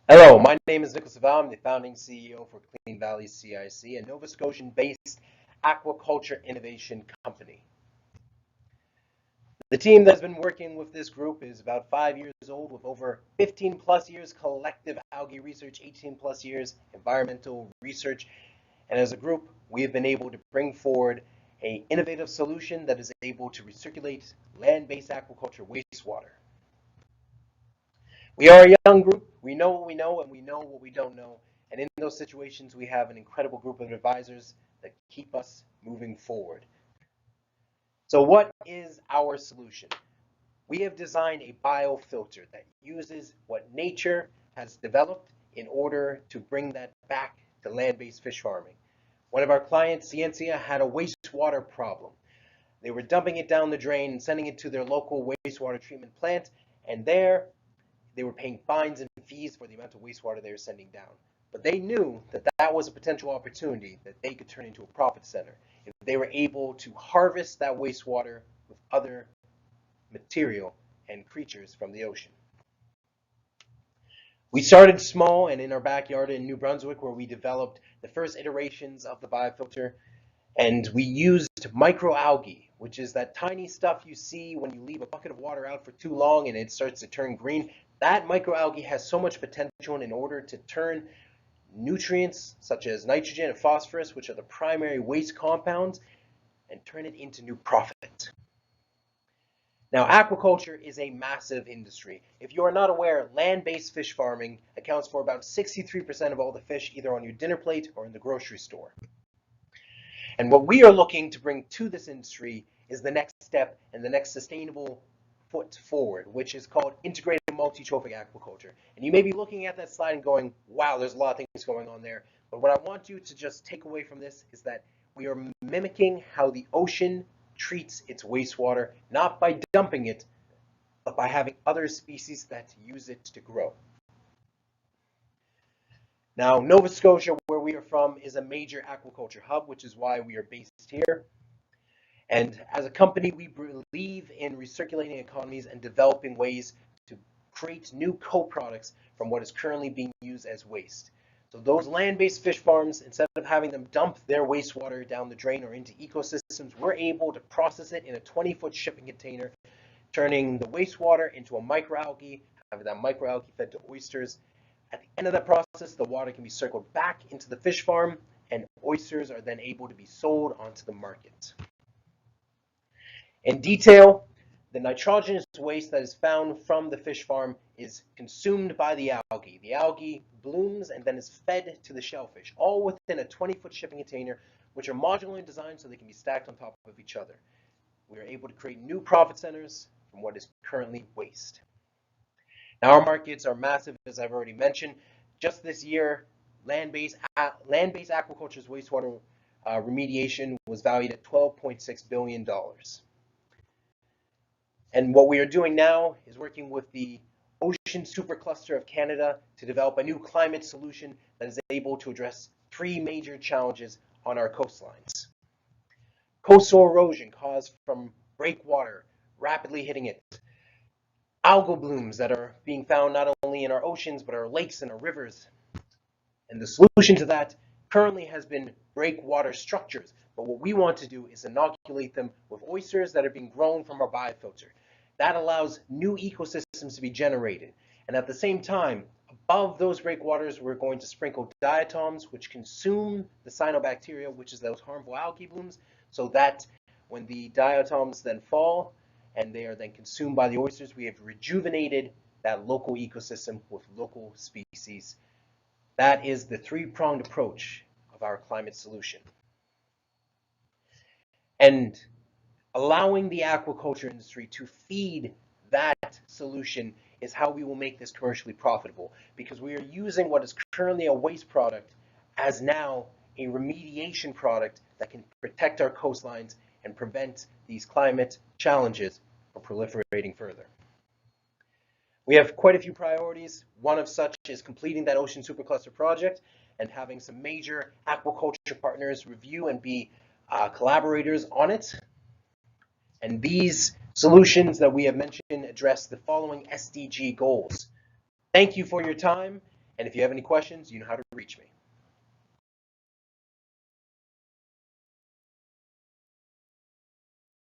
Hello, my name is LaValle. I'm the founding CEO for Clean Valley CIC, a Nova Scotian-based aquaculture innovation company. The team that's been working with this group is about 5 years old with over 15 plus years collective algae research, 18 plus years environmental research. And as a group, we have been able to bring forward an innovative solution that is able to recirculate land-based aquaculture wastewater. We are a young group. We know what we know and we know what we don't know. And in those situations, we have an incredible group of advisors that keep us moving forward. So what is our solution? We have designed a biofilter that uses what nature has developed in order to bring that back to land-based fish farming. One of our clients, Ciencia, had a wastewater problem. They were dumping it down the drain and sending it to their local wastewater treatment plant, and there they were paying fines and fees for the amount of wastewater they were sending down. But they knew that that was a potential opportunity that they could turn into a profit center if they were able to harvest that wastewater with other material and creatures from the ocean. We started small and in our backyard in New Brunswick, where we developed the first iterations of the biofilter, and we used microalgae, which is that tiny stuff you see when you leave a bucket of water out for too long and it starts to turn green. That microalgae has so much potential in order to turn nutrients such as nitrogen and phosphorus, which are the primary waste compounds, and turn it into new profit. Now, aquaculture is a massive industry. If you are not aware, land-based fish farming accounts for about 63% of all the fish either on your dinner plate or in the grocery store. And what we are looking to bring to this industry is the next step and the next sustainable foot forward, which is called integrated multi-trophic aquaculture. And you may be looking at that slide and going, wow, there's a lot of things going on there. But what I want you to just take away from this is that we are mimicking how the ocean treats its wastewater, not by dumping it, but by having other species that use it to grow. Now, Nova Scotia, where we are from, is a major aquaculture hub, which is why we are based here. And as a company, we believe in recirculating economies and developing ways to create new co-products from what is currently being used as waste. So those land-based fish farms, instead of having them dump their wastewater down the drain or into ecosystems, we're able to process it in a 20-foot shipping container, turning the wastewater into a microalgae, having that microalgae fed to oysters. At the end of that process, the water can be circled back into the fish farm, and oysters are then able to be sold onto the market. In detail, the nitrogenous waste that is found from the fish farm is consumed by the algae. The algae blooms and then is fed to the shellfish, all within a 20-foot shipping container, which are modular in design so they can be stacked on top of each other. We are able to create new profit centers from what is currently waste. Now, our markets are massive, as I've already mentioned. Just this year, land-based aquaculture's wastewater remediation was valued at $12.6 billion. And what we are doing now is working with the Ocean Supercluster of Canada to develop a new climate solution that is able to address three major challenges on our coastlines. Coastal erosion caused from breakwater rapidly hitting it. Algal blooms that are being found not only in our oceans, but our lakes and our rivers. And the solution to that currently has been breakwater structures. But what we want to do is inoculate them with oysters that are being grown from our biofilter. That allows new ecosystems to be generated. And at the same time, above those breakwaters, we're going to sprinkle diatoms, which consume the cyanobacteria, which is those harmful algae blooms, so that when the diatoms then fall and they are then consumed by the oysters, we have rejuvenated that local ecosystem with local species. That is the three-pronged approach of our climate solution. And allowing the aquaculture industry to feed that solution is how we will make this commercially profitable, because we are using what is currently a waste product as now a remediation product that can protect our coastlines and prevent these climate challenges from proliferating further. We have quite a few priorities. One of such is completing that Ocean Supercluster project and having some major aquaculture partners review and be collaborators on it. And these solutions that we have mentioned address the following SDG goals. Thank you for your time, And if you have any questions, you know how to reach me.